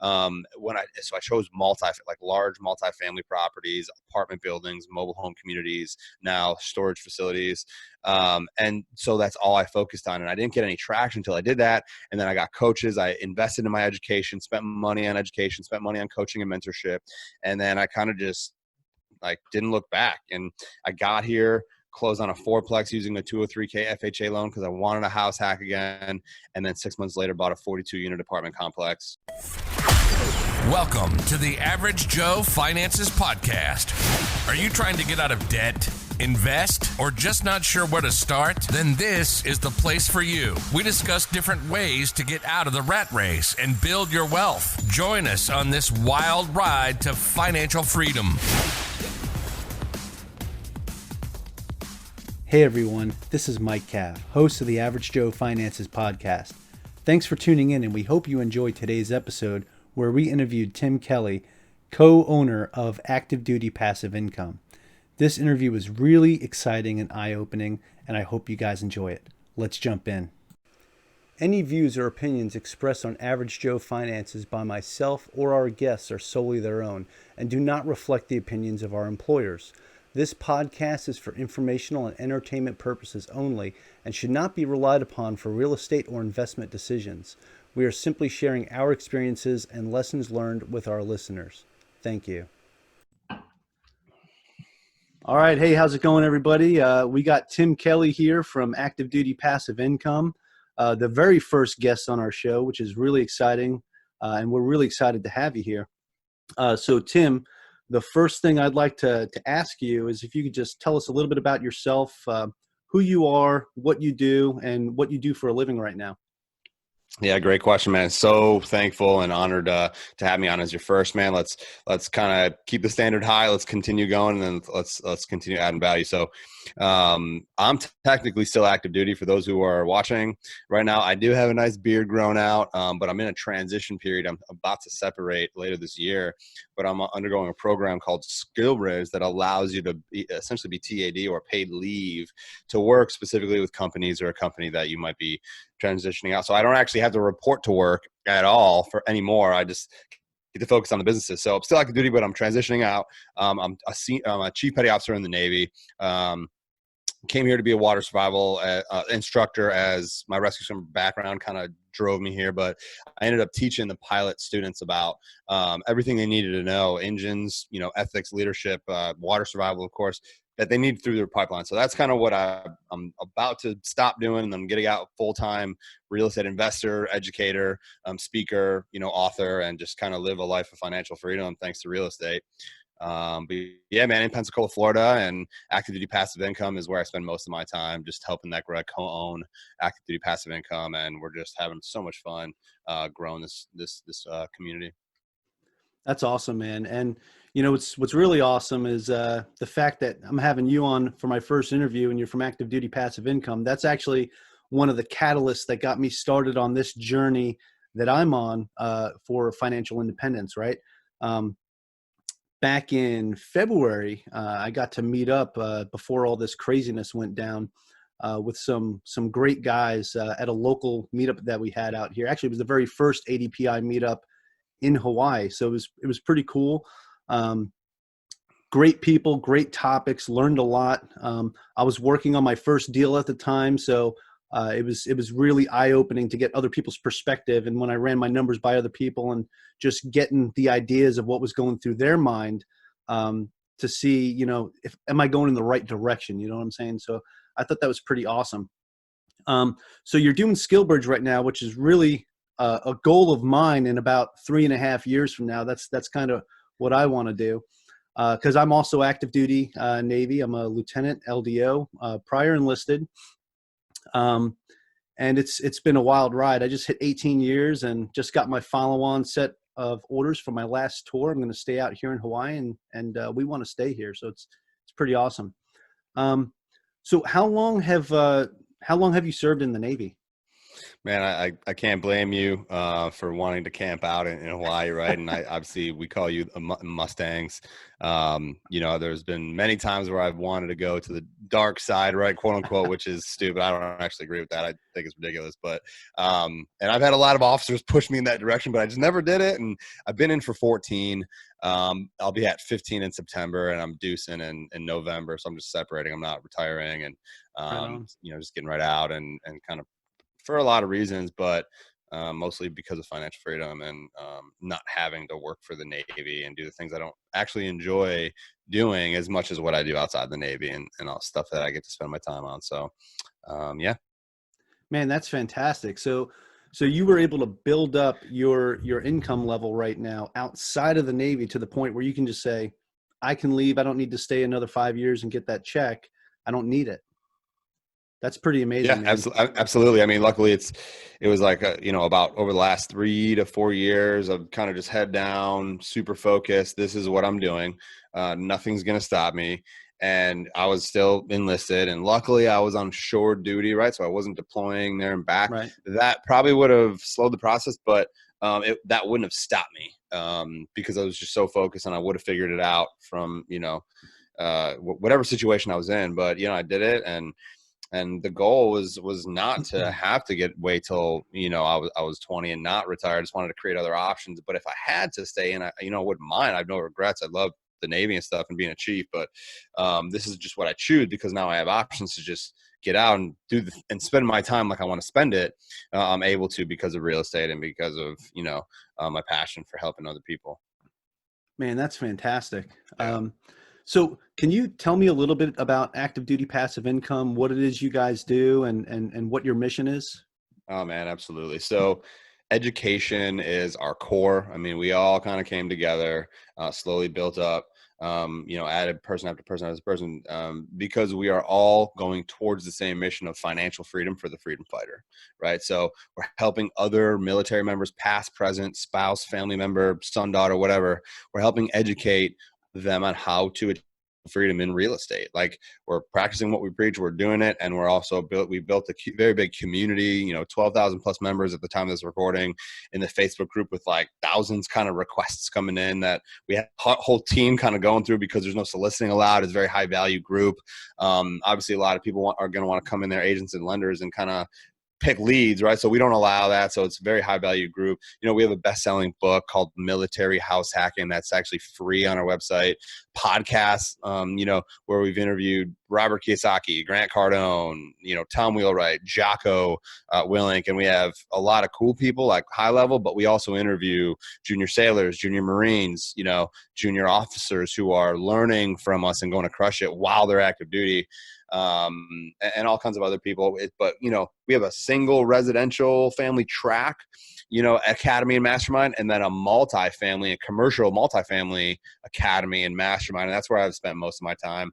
So I chose large multifamily properties, apartment buildings, mobile home communities, now storage facilities. And so that's all I focused on. And I didn't get any traction until I did that. And then I got coaches. I invested in my education, spent money on education, spent money on coaching and mentorship. And then I kind of just didn't look back. And I got here, closed on a fourplex using a 203K FHA loan because I wanted a house hack again. And then 6 months later, bought a 42-unit apartment complex. Welcome to the Average Joe Finances Podcast. Are you trying to get out of debt, invest, or just not sure where to start? Then this is the place for you. We discuss different ways to get out of the rat race and build your wealth. Join us on this wild ride to financial freedom. Hey everyone, this is Mike Cav, host of the Average Joe Finances Podcast. Thanks for tuning in, and we hope you enjoyed today's episode where we interviewed Tim Kelly, co-owner of Active Duty Passive Income. This interview was really exciting and eye-opening, and I hope you guys enjoy it. Let's jump in. Any views or opinions expressed on Average Joe Finances by myself or our guests are solely their own and do not reflect the opinions of our employers. This podcast is for informational and entertainment purposes only and should not be relied upon for real estate or investment decisions. We are simply sharing our experiences and lessons learned with our listeners. Thank you. All right. Hey, how's it going, everybody? We got Tim Kelly here from Active Duty Passive Income, the very first guest on our show, which is really exciting, and we're really excited to have you here. So, Tim, the first thing I'd like to ask you is if you could just tell us a little bit about yourself, who you are, what you do, and what you do for a living right now. Yeah, great question, man. So thankful and honored to have me on as your first, man. Let's kind of keep the standard high. Let's continue going, and then let's continue adding value. So I'm technically still active duty for those who are watching right now. I do have a nice beard grown out, but I'm in a transition period. I'm about to separate later this year, but I'm undergoing a program called SkillBridge that allows you to essentially be TAD or paid leave to work specifically with companies or a company that you might be transitioning out. So I don't actually have to report to work at all for anymore. I just get to focus on the businesses. So I'm still active duty, but I'm transitioning out. I'm a chief petty officer in the Navy. Came here to be a water survival instructor, as my rescue swimmer background kind of drove me here, but I ended up teaching the pilot students about everything they needed to know: engines, ethics, leadership, water survival, of course, that they need through their pipeline. So that's kind of what I'm about to stop doing, and I'm getting out full-time real estate investor, educator, speaker, author, and just kind of live a life of financial freedom thanks to real estate. But yeah, man, in Pensacola, Florida, and Active Duty Passive Income is where I spend most of my time, just helping that grow. I co-own Active Duty Passive Income, and we're just having so much fun growing this community. That's awesome, man. And what's really awesome is the fact that I'm having you on for my first interview, and you're from Active Duty Passive Income. That's actually one of the catalysts that got me started on this journey that I'm on for financial independence, right? Back in February, I got to meet up before all this craziness went down with some great guys at a local meetup that we had out here. Actually, it was the very first ADPI meetup in Hawaii. So it was pretty cool. Great people, great topics, learned a lot. I was working on my first deal at the time. So it was really eye-opening to get other people's perspective. And when I ran my numbers by other people and just getting the ideas of what was going through their mind to see, am I going in the right direction? You know what I'm saying? So I thought that was pretty awesome. So you're doing SkillBridge right now, which is really a goal of mine in about 3.5 years from now. That's kind of what I want to do. Because I'm also active duty Navy. I'm a lieutenant LDO, prior enlisted. And it's been a wild ride. I just hit 18 years and just got my follow-on set of orders for my last tour. I'm going to stay out here in Hawaii, and we want to stay here. So it's pretty awesome. So how long have you served in the Navy? Man, I can't blame you for wanting to camp out in Hawaii, right? And I obviously we call you Mustangs. There's been many times where I've wanted to go to the dark side, right, quote unquote, which is stupid. I don't actually agree with that. I think it's ridiculous. But and I've had a lot of officers push me in that direction, but I just never did it. And I've been in for 14. I'll be at 15 in September, and I'm deucing in November. So I'm just separating. I'm not retiring, and Right on. just getting right out and kind of for a lot of reasons, but mostly because of financial freedom and not having to work for the Navy and do the things I don't actually enjoy doing as much as what I do outside the Navy and all stuff that I get to spend my time on. So, yeah. Man, that's fantastic. So you were able to build up your income level right now outside of the Navy to the point where you can just say, I can leave. I don't need to stay another 5 years and get that check. I don't need it. That's pretty amazing, Yeah, man. absolutely. I mean, luckily it was like, about over the last 3 to 4 years of kind of just head down, super focused. This is what I'm doing. Nothing's going to stop me. And I was still enlisted, and luckily I was on shore duty, right? So I wasn't deploying there and back. Right. That probably would have slowed the process, but that wouldn't have stopped me because I was just so focused, and I would have figured it out from, whatever situation I was in. But, I did it. And the goal was not to have to wait till I was 20 and not retire. I just wanted to create other options. But if I had to stay in, I wouldn't mind. I have no regrets. I love the Navy and stuff and being a chief. But this is just what I choose because now I have options to just get out and and spend my time like I want to spend it. I'm able to because of real estate and because of my passion for helping other people. Man, that's fantastic. Yeah. So can you tell me a little bit about active duty passive income, what it is you guys do and what your mission is? Oh man, absolutely. So education is our core. I mean, we all kind of came together, slowly built up, added person after person after person, because we are all going towards the same mission of financial freedom for the freedom fighter, right? So we're helping other military members, past, present, spouse, family member, son, daughter, whatever. We're helping educate them on how to achieve freedom in real estate. Like, we're practicing what we preach, we're doing it, and we're also we built a very big community, 12,000 plus members at the time of this recording in the Facebook group, with like thousands kind of requests coming in that we have a whole team kind of going through because there's no soliciting allowed. It's a very high value group. Obviously a lot of people are going to want to come in there, agents and lenders, and kind of pick leads, right? So we don't allow that. So it's a very high value group. We have a best-selling book called Military House Hacking that's actually free on our website. Podcasts, where we've interviewed Robert Kiyosaki, Grant Cardone, Tom Wheelwright, Jocko Willink, and we have a lot of cool people like high level, but we also interview junior sailors, junior Marines, junior officers who are learning from us and going to crush it while they're active duty. And all kinds of other people. But we have a single residential family track, academy and mastermind, and then a multifamily, a commercial multifamily academy and mastermind. And that's where I've spent most of my time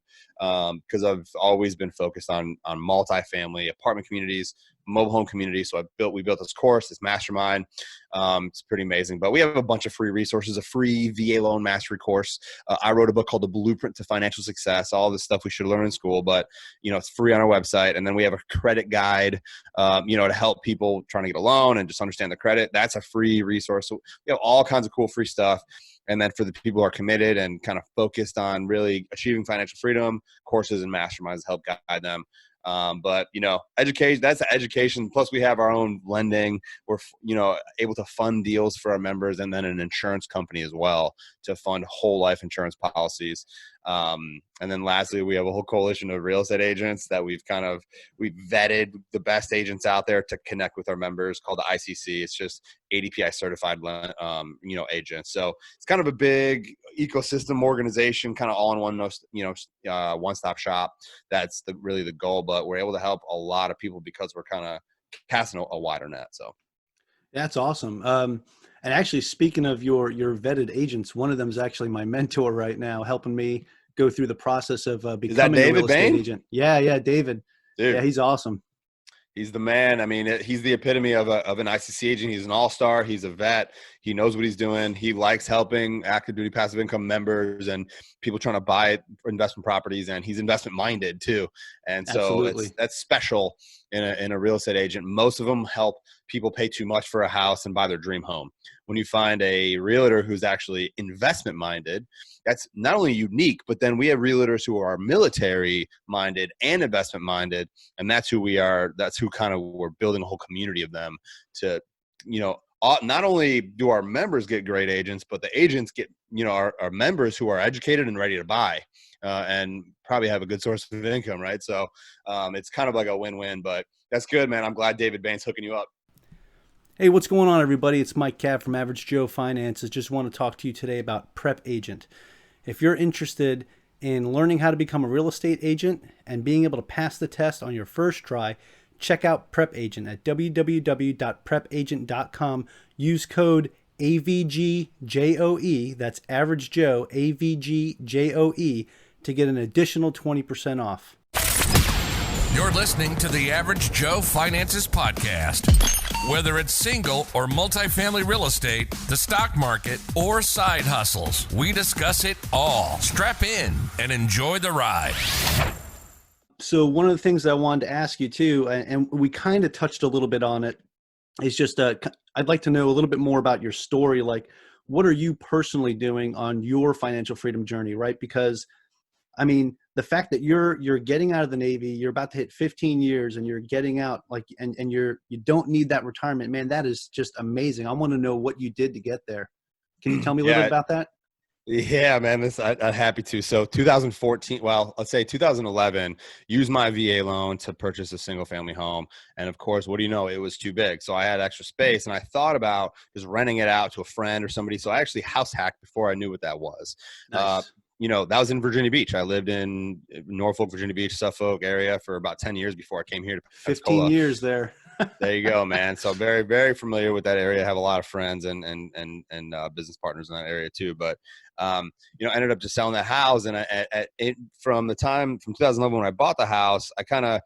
because I've always been focused on multifamily apartment communities, mobile home communities. So we built this course, this mastermind. It's pretty amazing. But we have a bunch of free resources, a free VA loan mastery course. I wrote a book called The Blueprint to Financial Success, all this stuff we should learn in school, but it's free on our website. And then we have a credit guide, to help people trying to get a loan and just understand the credit. That's a free resource. So we have all kinds of cool free stuff. And then for the people who are committed and kind of focused on really achieving financial freedom, courses and masterminds help guide them. But education, that's the education. Plus we have our own lending. We're, able to fund deals for our members, and then an insurance company as well to fund whole life insurance policies. And then lastly, we have a whole coalition of real estate agents that we've vetted the best agents out there to connect with our members, called the ICC. It's just ADPI certified, agents. So it's kind of a big ecosystem organization, kind of all in one, one-stop shop. That's really the goal, but we're able to help a lot of people because we're kind of casting a wider net. So That's awesome. And actually, speaking of your vetted agents, one of them is actually my mentor right now, helping me go through the process of becoming a real estate agent. Yeah, David. Dude, yeah, he's awesome. He's the man. I mean, he's the epitome of an ICC agent. He's an all-star. He's a vet. He knows what he's doing. He likes helping active duty passive income members and people trying to buy investment properties, and he's investment minded too. And so Absolutely. that's special in a real estate agent. Most of them help people pay too much for a house and buy their dream home. When you find a realtor who's actually investment minded, that's not only unique, but then we have realtors who are military minded and investment minded. And that's who we are. That's who kind of we're building a whole community of them to, not only do our members get great agents, but the agents get, our members who are educated and ready to buy and probably have a good source of income. Right. So it's kind of like a win-win, but that's good, man. I'm glad David Bain's hooking you up. Hey, what's going on, everybody? It's Mike Cav from Average Joe Finances. Just want to talk to you today about Prep Agent. If you're interested in learning how to become a real estate agent and being able to pass the test on your first try, check out Prep Agent at www.prepagent.com. Use code AVGJOE, that's Average Joe, AVGJOE, to get an additional 20% off. You're listening to the Average Joe Finances Podcast. Whether it's single or multifamily real estate, the stock market, or side hustles, we discuss it all. Strap in and enjoy the ride. So one of the things I wanted to ask you too, and we kind of touched a little bit on it, is just I'd like to know a little bit more about your story. Like, what are you personally doing on your financial freedom journey, right? Because, I mean, the fact that you're getting out of the Navy, you're about to hit 15 years and you're getting out, like, and you don't need that retirement, man, that is just amazing. I want to know what you did to get there. Can you tell me a little bit about that? Yeah, man, I'm happy to. So 2014, well, let's say 2011, used my VA loan to purchase a single family home. And of course, what do you know? It was too big. So I had extra space and I thought about just renting it out to a friend or somebody. So I actually house hacked before I knew what that was. Nice. That was in Virginia Beach. I lived in Norfolk, Virginia Beach, Suffolk area for about 10 years before I came here to Pensacola. 15 years there. There you go, man. So very, very familiar with that area. I have a lot of friends and business partners in that area too. But ended up just selling that house. And from 2011 when I bought the house, I kind of,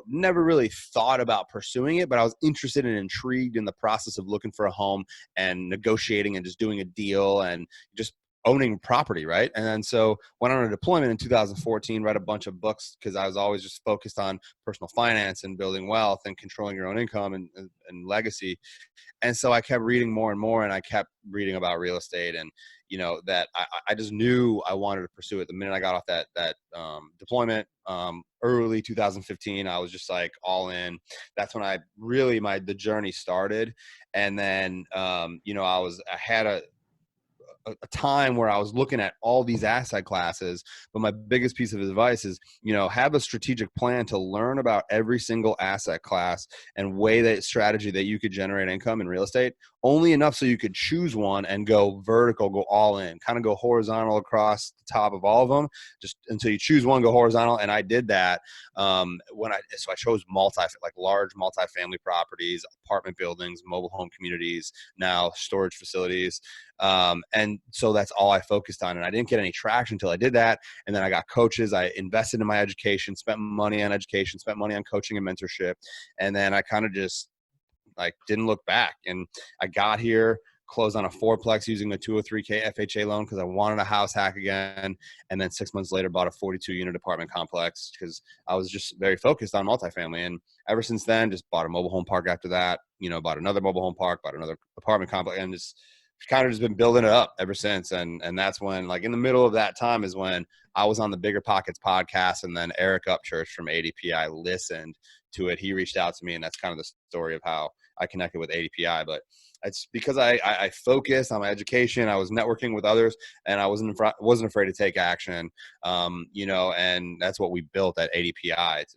never really thought about pursuing it, but I was interested and intrigued in the process of looking for a home and negotiating and just doing a deal and just owning property, right? And then so went on a deployment in 2014, read a bunch of books because I was always just focused on personal finance and building wealth and controlling your own income and legacy. And so I kept reading more and more, and I kept reading about real estate, and that I just knew I wanted to pursue it. The minute I got off that deployment, early 2015, I was just like all in. That's when the journey started. And then I had a time where I was looking at all these asset classes, but my biggest piece of advice is, have a strategic plan to learn about every single asset class and weigh that strategy that you could generate income in real estate only enough so you could choose one and go vertical, go all in, kind of go horizontal across the top of all of them, just until you choose one, go horizontal. And I did that. So I chose large multifamily properties, apartment buildings, mobile home communities, now storage facilities. And so that's all I focused on. And I didn't get any traction until I did that. And then I got coaches. I invested in my education, spent money on education, spent money on coaching and mentorship. And then I kind of just didn't look back. And I got here, closed on a fourplex using a 203K FHA loan because I wanted a house hack again. And then 6 months later, bought a 42-unit apartment complex because I was just very focused on multifamily. And ever since then, just bought a mobile home park after that, bought another mobile home park, bought another apartment complex, and just kind of just been building it up ever since. And that's when, in the middle of that time is when I was on the Bigger Pockets podcast, and then Eric Upchurch from ADPI listened to it. He reached out to me, and that's kind of the story of how I connected with ADPI. But it's because I focused on my education. I was networking with others, and I wasn't afraid to take action. And that's what we built at ADPI. It's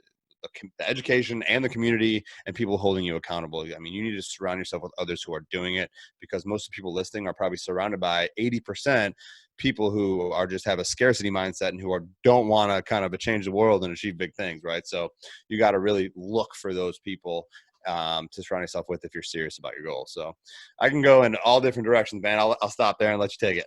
the education and the community and people holding you accountable. I mean, you need to surround yourself with others who are doing it, because most of the people listening are probably surrounded by 80% people who are just have a scarcity mindset and who don't want to kind of change the world and achieve big things, right? So you got to really look for those people to surround yourself with if you're serious about your goals. So I can go in all different directions, man. I'll stop there and let you take it.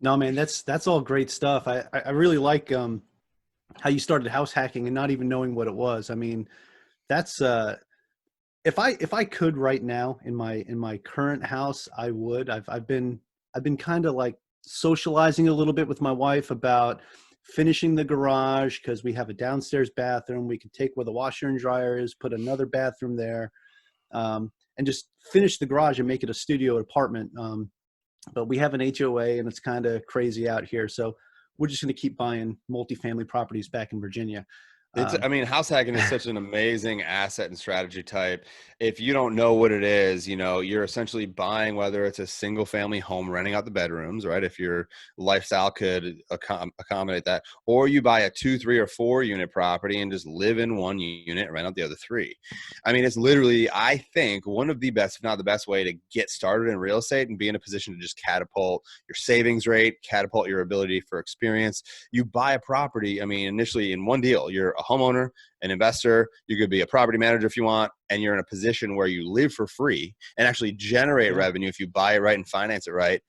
No, man, that's all great stuff. I really like how you started house hacking and not even knowing what it was. I mean, that's if I could right now in my current house, I would. I've been kind of like socializing a little bit with my wife about finishing the garage because we have a downstairs bathroom. We could take where the washer and dryer is, put another bathroom there, and just finish the garage and make it a studio apartment. But we have an HOA and it's kind of crazy out here, so we're just going to keep buying multifamily properties back in Virginia. Um, I mean, house hacking is such an amazing asset and strategy type. If you don't know what it is, you're essentially buying, whether it's a single family home, renting out the bedrooms, right? If your lifestyle could accommodate that, or you buy a 2, 3, or 4 unit property and just live in one unit and rent out the other 3. I mean, it's literally, I think, one of the best, if not the best way to get started in real estate and be in a position to just catapult your savings rate, catapult your ability for experience. You buy a property, I mean, initially in one deal, you're a homeowner, an investor, you could be a property manager if you want, and you're in a position where you live for free and actually generate revenue if you buy it right and finance it right.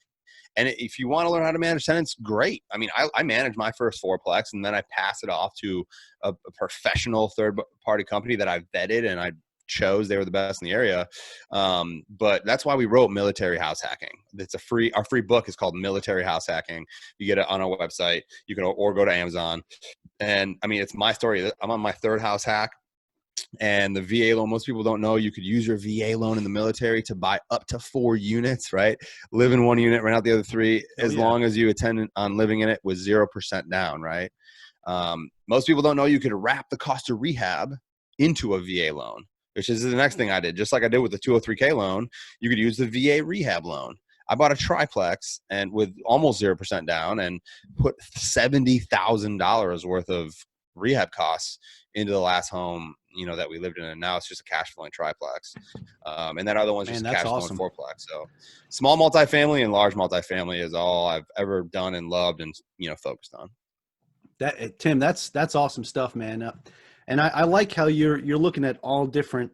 And if you want to learn how to manage tenants, great. I mean, I manage my first fourplex and then I pass it off to a professional third-party company that I vetted and I chose. They were the best in the area. But that's why we wrote Military House Hacking. Our free book is called Military House Hacking. You get it on our website. You can, or go to Amazon. And I mean, it's my story. I'm on my 3rd house hack. And the VA loan, most people don't know you could use your VA loan in the military to buy up to 4 units, right? Live in 1 unit, rent out the other 3, as long as you intend on living in it with 0% down, right? Most people don't know you could wrap the cost of rehab into a VA loan, which is the next thing I did. Just like I did with the 203K loan, you could use the VA rehab loan. I bought a triplex and with almost 0% down and put $70,000 worth of rehab costs into the last home, that we lived in. And now it's just a cash flowing triplex. And that other one's just a cash flowing fourplex. So small multifamily and large multifamily is all I've ever done and loved and, focused on. Tim, that's awesome stuff, man. And I like how you're looking at all different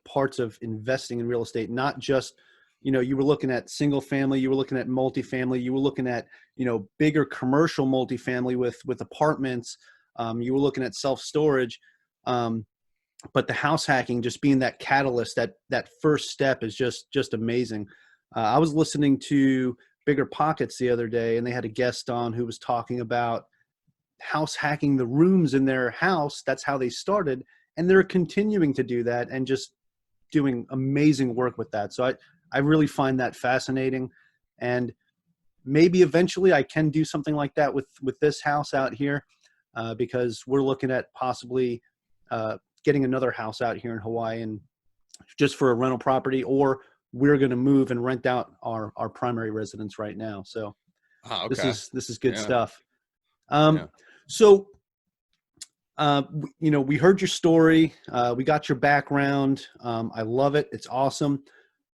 parts of investing in real estate, not just, you were looking at single family, you were looking at multifamily, you were looking at, bigger commercial multifamily with apartments. You were looking at self-storage. But the house hacking just being that catalyst, that first step is just amazing. I was listening to Bigger Pockets the other day, and they had a guest on who was talking about house hacking the rooms in their house. That's how they started, and they're continuing to do that and just doing amazing work with that. So I really find that fascinating, and maybe eventually I can do something like that with this house out here, because we're looking at possibly getting another house out here in Hawaii and just for a rental property, or we're going to move and rent out our primary residence right now. So this is good stuff. So, we heard your story. We got your background. I love it. It's awesome.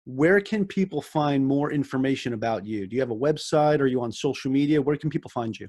Where can people find more information about you? Do you have a website? Are you on social media? Where can people find you?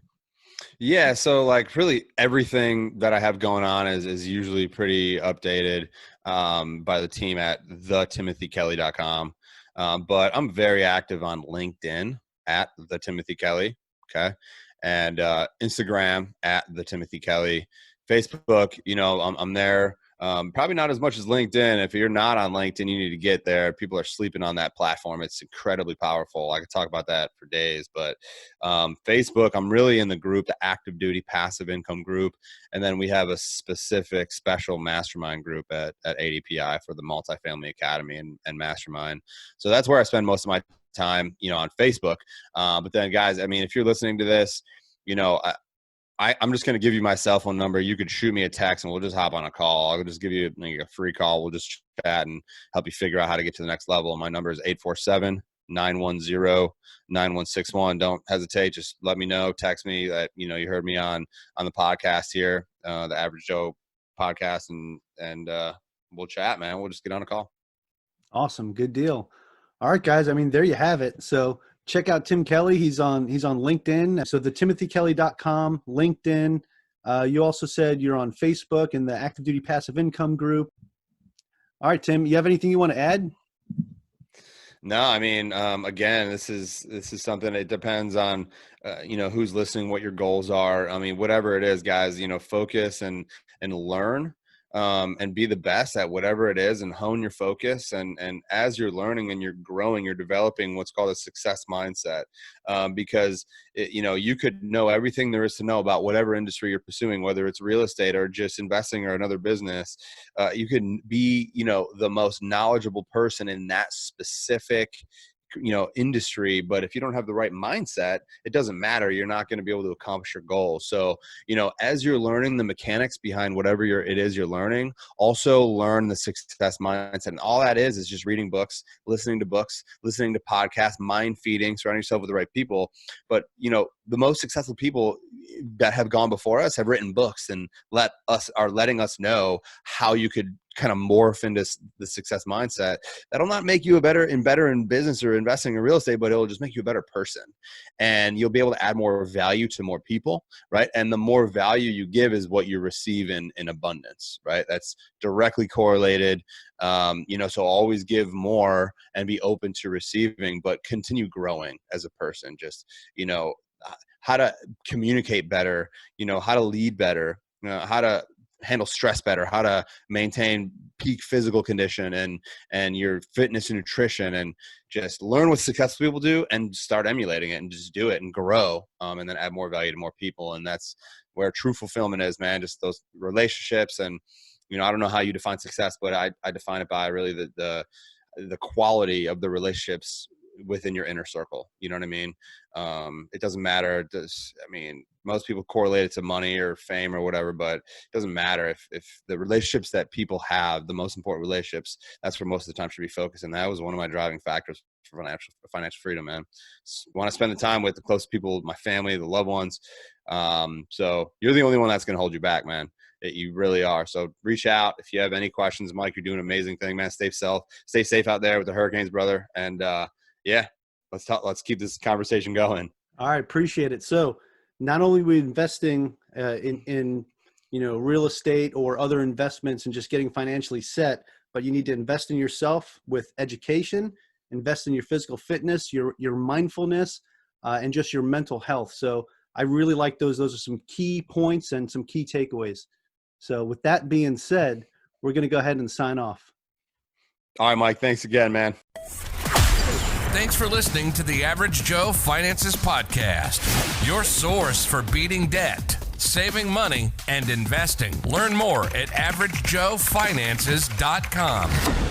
Yeah. So like really everything that I have going on is usually pretty updated by the team at thetimothykelly.com. But I'm very active on LinkedIn at the Timothy Kelly. Okay. And Instagram at the Timothy Kelly. Facebook, I'm there. Probably not as much as LinkedIn. If you're not on LinkedIn, you need to get there. People are sleeping on that platform. It's incredibly powerful. I could talk about that for days, but Facebook, I'm really in the group, the active duty passive income group. And then we have a specific special mastermind group at ADPI for the Multifamily Academy and Mastermind. So that's where I spend most of my time, on Facebook. But then guys, I mean, if you're listening to this, I'm just going to give you my cell phone number. You could shoot me a text and we'll just hop on a call. I'll just give you a free call. We'll just chat and help you figure out how to get to the next level. My number is 847-910-9161. Don't hesitate. Just let me know. Text me that, you heard me on the podcast here, the Average Joe podcast, and we'll chat, man. We'll just get on a call. Awesome. Good deal. All right, guys. I mean, there you have it. So check out Tim Kelly. He's on LinkedIn. So thetimothykelly.com, LinkedIn. You also said you're on Facebook in the Active Duty Passive Income group. All right, Tim, you have anything you want to add? No, I mean, again, this is something that depends on, who's listening, what your goals are. I mean, whatever it is, guys, focus and learn. and be the best at whatever it is, and hone your focus. And as you're learning and you're growing, you're developing what's called a success mindset, because you could know everything there is to know about whatever industry you're pursuing, whether it's real estate or just investing or another business. You can be, the most knowledgeable person in that specific industry, but if you don't have the right mindset, it doesn't matter. You're not going to be able to accomplish your goals. So as you're learning the mechanics behind whatever it is you're learning, also learn the success mindset. And all that is just reading books, listening to podcasts, mind feeding, surrounding yourself with the right people. But the most successful people that have gone before us have written books and are letting us know how you could kind of morph into the success mindset. That'll not make you better in business or investing in real estate, but it'll just make you a better person, and you'll be able to add more value to more people, right? And the more value you give is what you receive in abundance, right? That's directly correlated. So always give more and be open to receiving, but continue growing as a person. Just, how to communicate better, how to lead better, how to handle stress better, how to maintain peak physical condition and your fitness and nutrition, and just learn what successful people do and start emulating it and just do it and grow, and then add more value to more people. And that's where true fulfillment is, man. Just those relationships. And I don't know how you define success, but I define it by really the quality of the relationships within your inner circle. You know what I mean? It doesn't matter. Most people correlate it to money or fame or whatever, but it doesn't matter. If the relationships that people have, the most important relationships, that's where most of the time should be focused. And that was one of my driving factors for financial freedom, man. Want to spend the time with the closest people, my family, the loved ones. So you're the only one that's going to hold you back, man. You really are. So reach out if you have any questions. Mike, you're doing an amazing thing, man. Stay safe out there with the hurricanes, brother. And yeah, let's keep this conversation going. All right. Appreciate it. So not only are we investing in real estate or other investments and just getting financially set, but you need to invest in yourself with education, invest in your physical fitness, your mindfulness, and just your mental health. So I really like those. Those are some key points and some key takeaways. So with that being said, we're going to go ahead and sign off. All right, Mike. Thanks again, man. Thanks for listening to the Average Joe Finances Podcast, your source for beating debt, saving money, and investing. Learn more at averagejoefinances.com.